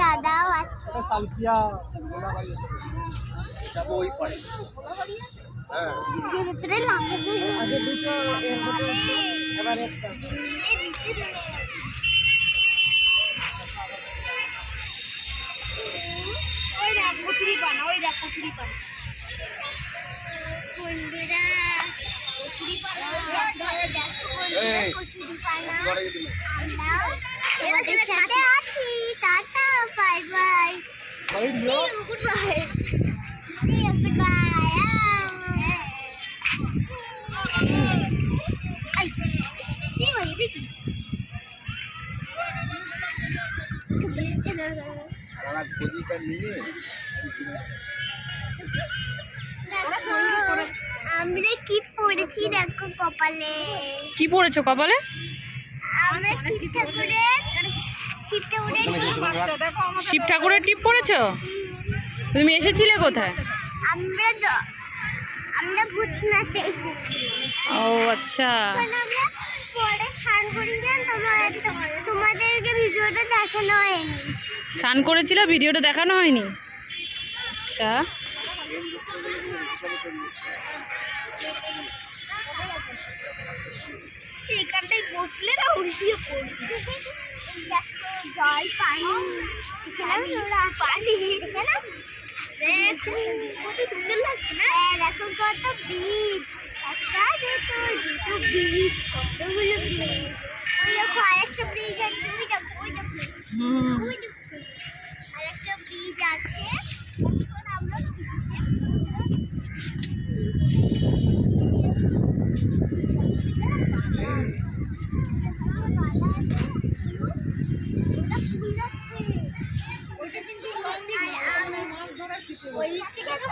দাদাও আছে সালকিয়া ওই পারে হ্যাঁ ভিতরে লাগে আগে দুটো এবার একটা এই নিচে ওই দেখ কচুরি পানা ওই দেখ কচুরি পানা বন্ধুরা কচুরি পানা এই কচুরি পানা আমরা তোমাদের সাথে আছি tata bye bye bye goodbye see you goodbye আই এই ভাই দেখি সারা কচুরিটা নিয়ে আমরা কি পড়েছি দেখো কপালে কি পড়েছো কপালে? আমরা শিব ঠাকুরের টিপ পড়েছো? তুমি এসেছিলে কোথায়? আমরা ভূতনাথে এসেছি। ও আচ্ছা, পরে স্নান করেছিলাম, তোমাদেরকে ভিডিওটা দেখানো হয়নি। স্নান করেছিল, ভিডিওটা দেখানো হয়নি। আচ্ছা এখানটাই বসলে না উড়িয়ে পড়বে। জল পানি পানি কত সুন্দর লাগছে না? দেখো কত বীজ, একটা দুটো দুটো বীজ, কতগুলো বীজ। ওই দেখো আরেকটা ব্রিজ আছে, ওই দেখো ওই দেখো ওই দেখো আরেকটা ব্রিজ আছে। আমরা ওই দিক থেকে একটা